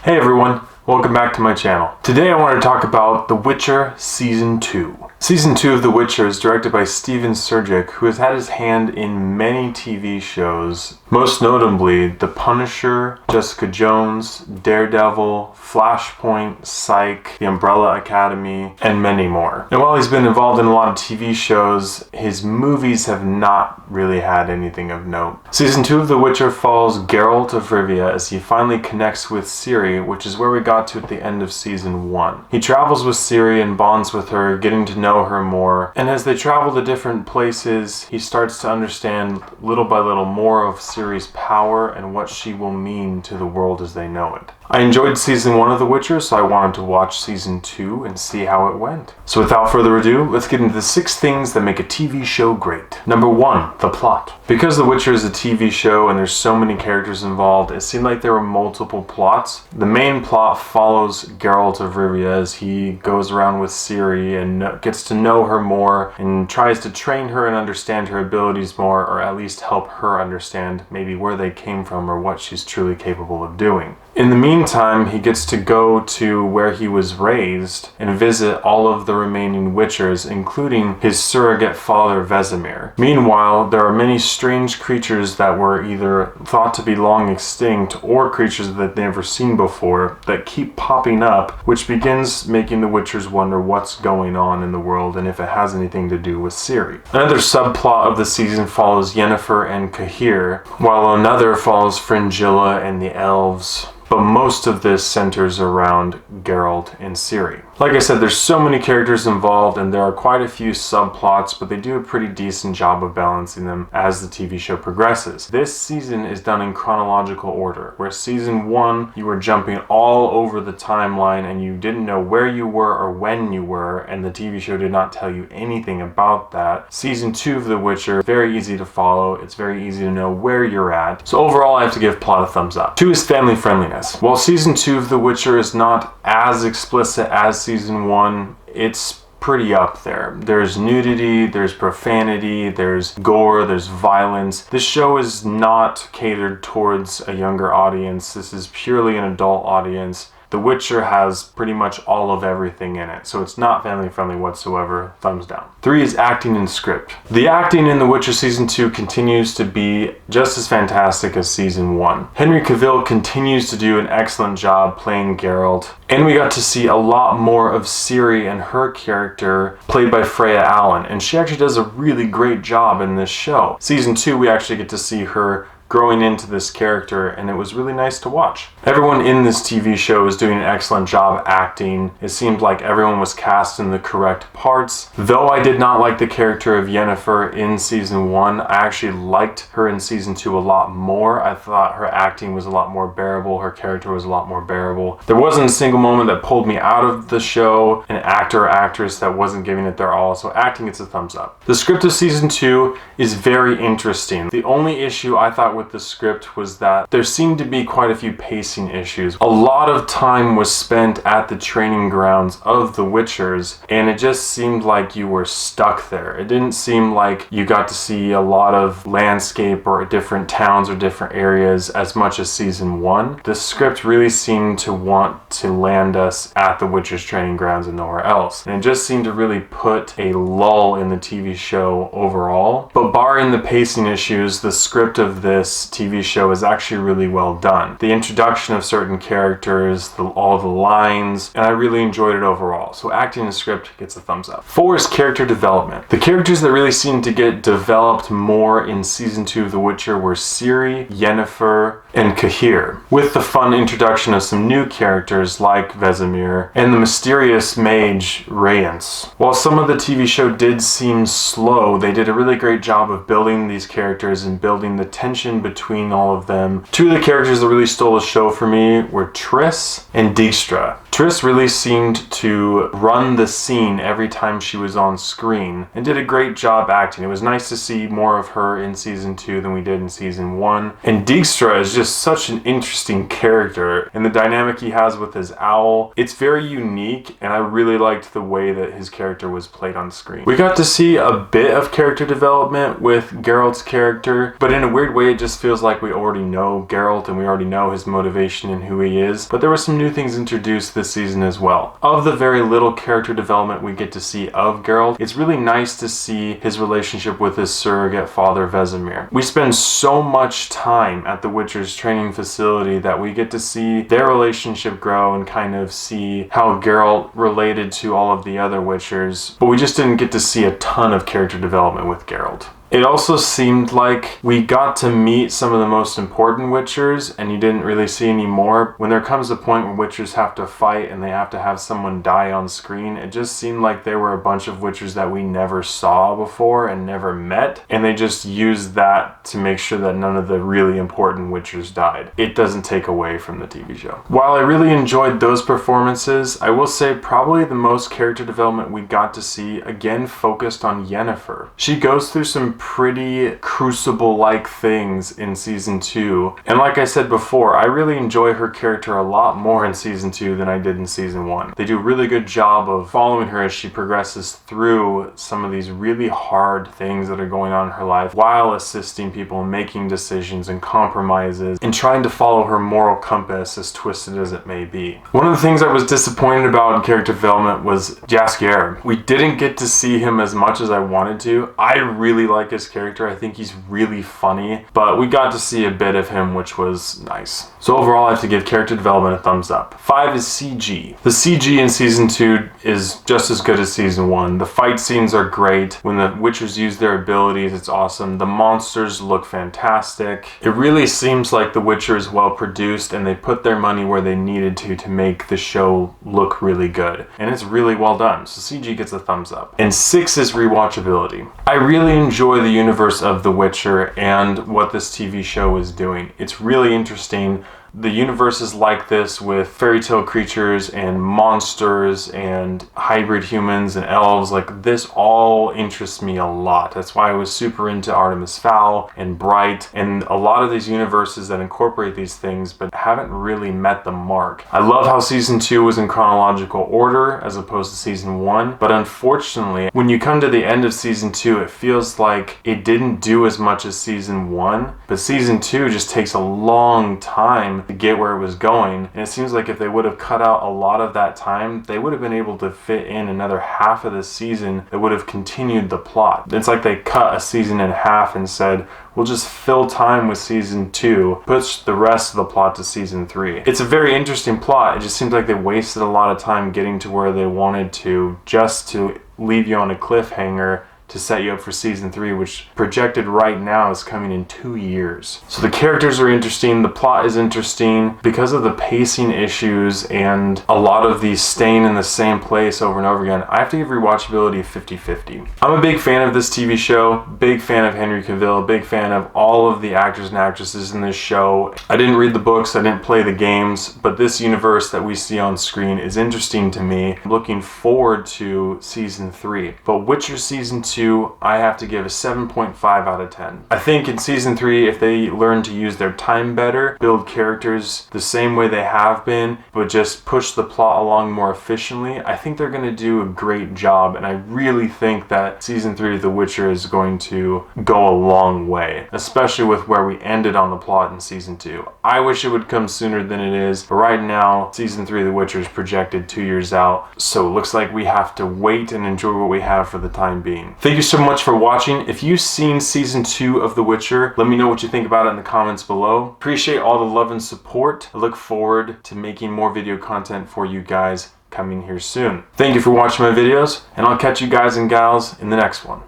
Hey everyone, welcome back to my channel. Today I want to talk about The Witcher Season 2. Season 2 of The Witcher is directed by Steven Surjik, who has had his hand in many TV shows, most notably The Punisher, Jessica Jones, Daredevil, Flashpoint, Psych, The Umbrella Academy, and many more. And while he's been involved in a lot of TV shows, his movies have not really had anything of note. Season 2 of The Witcher follows Geralt of Rivia as he finally connects with Ciri, which is where we got to at the end of Season 1. He travels with Ciri and bonds with her, getting to know her more, and as they travel to different places, he starts to understand little by little more of Ciri's power and what she will mean to the world as they know it. I enjoyed Season 1 of The Witcher, so I wanted to watch Season 2 and see how it went. So without further ado, let's get into the 6 things that make a TV show great. Number 1, the plot. Because The Witcher is a TV show and there's so many characters involved, it seemed like there were multiple plots. The main plot follows Geralt of Rivia as he goes around with Ciri and gets to know her more and tries to train her and understand her abilities more, or at least help her understand maybe where they came from or what she's truly capable of doing. In the meantime, he gets to go to where he was raised and visit all of the remaining Witchers, including his surrogate father Vesemir. Meanwhile, there are many strange creatures that were either thought to be long extinct or creatures that they've never seen before that keep popping up, which begins making the Witchers wonder what's going on in the world and if it has anything to do with Ciri. Another subplot of the season follows Yennefer and Cahir, while another follows Fringilla and the Elves. But most of this centers around Geralt and Ciri. Like I said, there's so many characters involved and there are quite a few subplots, but they do a pretty decent job of balancing them as the TV show progresses. This season is done in chronological order, where Season 1, you were jumping all over the timeline and you didn't know where you were or when you were, and the TV show did not tell you anything about that. Season 2 of The Witcher, very easy to follow, it's very easy to know where you're at. So overall, I have to give plot a thumbs up. 2 is family friendliness. While Season 2 of The Witcher is not as explicit as Season 1, it's pretty up there. There's nudity, there's profanity, there's gore, there's violence. This show is not catered towards a younger audience. This is purely an adult audience. The Witcher has pretty much all of everything in it, so it's not family friendly whatsoever. Thumbs down. 3 is acting and script. The acting in The Witcher Season 2 continues to be just as fantastic as Season 1. Henry Cavill continues to do an excellent job playing Geralt, and we got to see a lot more of Ciri and her character played by Freya Allan, and she actually does a really great job in this show. Season 2, we actually get to see her growing into this character, and it was really nice to watch. Everyone in this TV show is doing an excellent job acting. It seemed like everyone was cast in the correct parts. Though I did not like the character of Yennefer in Season 1, I actually liked her in Season 2 a lot more. I thought her acting was a lot more bearable, her character was a lot more bearable. There wasn't a single moment that pulled me out of the show, an actor or actress that wasn't giving it their all, so acting gets a thumbs up. The script of Season 2 is very interesting. The only issue I thought with the script was that there seemed to be quite a few pacing issues. A lot of time was spent at the training grounds of the Witchers, and it just seemed like you were stuck there. It didn't seem like you got to see a lot of landscape or different towns or different areas as much as Season 1. The script really seemed to want to land us at the Witchers training grounds and nowhere else, and it just seemed to really put a lull in the TV show overall. But barring the pacing issues, the script of this TV show is actually really well done. The introduction of certain characters, all the lines, and I really enjoyed it overall. So acting and script gets a thumbs up. 4 is character development. The characters that really seemed to get developed more in Season 2 of The Witcher were Ciri, Yennefer, and Cahir, with the fun introduction of some new characters like Vesemir and the mysterious mage Rayance. While some of the TV show did seem slow, they did a really great job of building these characters and building the tension between all of them. 2 of the characters that really stole the show for me were Triss and Dijkstra. Triss really seemed to run the scene every time she was on screen and did a great job acting. It was nice to see more of her in Season 2 than we did in Season 1. And Dijkstra is just just such an interesting character, and the dynamic he has with his owl, it's very unique, and I really liked the way that his character was played on screen. We got to see a bit of character development with Geralt's character, but in a weird way it just feels like we already know Geralt and we already know his motivation and who he is, but there were some new things introduced this season as well. Of the very little character development we get to see of Geralt, it's really nice to see his relationship with his surrogate father Vesemir. We spend so much time at the Witcher's training facility that we get to see their relationship grow and kind of see how Geralt related to all of the other Witchers, but we just didn't get to see a ton of character development with Geralt. It also seemed like we got to meet some of the most important Witchers, and you didn't really see any more. When there comes a point where Witchers have to fight and they have to have someone die on screen, it just seemed like there were a bunch of Witchers that we never saw before and never met, and they just used that to make sure that none of the really important Witchers died. It doesn't take away from the TV show. While I really enjoyed those performances, I will say probably the most character development we got to see, again focused on Yennefer. She goes through some pretty Crucible-like things in season 2, and like I said before, I really enjoy her character a lot more in season 2 than I did in season 1. They do a really good job of following her as she progresses through some of these really hard things that are going on in her life while assisting people in making decisions and compromises and trying to follow her moral compass, as twisted as it may be. One of the things I was disappointed about in character development was Jaskier. We didn't get to see him as much as I wanted to. I really like his character. I think he's really funny, but we got to see a bit of him, which was nice. So overall, I have to give character development a thumbs up. 5 is CG. The CG in season 2 is just as good as season 1. The fight scenes are great. When the Witchers use their abilities, it's awesome. The monsters look fantastic. It really seems like The Witcher is well produced, and they put their money where they needed to make the show look really good. And it's really well done. So CG gets a thumbs up. And 6 is rewatchability. I really enjoy the universe of The Witcher and what this TV show is doing. It's really interesting. The universe is like this with fairy tale creatures and monsters and hybrid humans and elves. Like, this all interests me a lot. That's why I was super into Artemis Fowl and Bright and a lot of these universes that incorporate these things but haven't really met the mark. I love how season 2 was in chronological order as opposed to season 1, but unfortunately when you come to the end of season 2 it feels like it didn't do as much as season 1, but season 2 just takes a long time to get where it was going, and it seems like if they would have cut out a lot of that time, they would have been able to fit in another half of the season that would have continued the plot. It's like they cut a season in half and said, we'll just fill time with season 2, push the rest of the plot to season 3. It's a very interesting plot. It just seems like they wasted a lot of time getting to where they wanted to, just to leave you on a cliffhanger to set you up for season 3, which projected right now is coming in 2 years. So the characters are interesting, the plot is interesting. Because of the pacing issues and a lot of these staying in the same place over and over again, I have to give rewatchability a 50-50. I'm a big fan of this TV show, big fan of Henry Cavill, big fan of all of the actors and actresses in this show. I didn't read the books, I didn't play the games, but this universe that we see on screen is interesting to me. I'm looking forward to season 3. But Witcher season 2, I have to give a 7.5 out of 10. I think in season 3, if they learn to use their time better, build characters the same way they have been, but just push the plot along more efficiently, I think they're going to do a great job, and I really think that season 3 of The Witcher is going to go a long way, especially with where we ended on the plot in season 2. I wish it would come sooner than it is, but right now, season 3 of The Witcher is projected 2 years out, so it looks like we have to wait and enjoy what we have for the time being. Thank you so much for watching. If you've seen season 2 of The Witcher, let me know what you think about it in the comments below. Appreciate all the love and support. I look forward to making more video content for you guys coming here soon. Thank you for watching my videos, and I'll catch you guys and gals in the next one.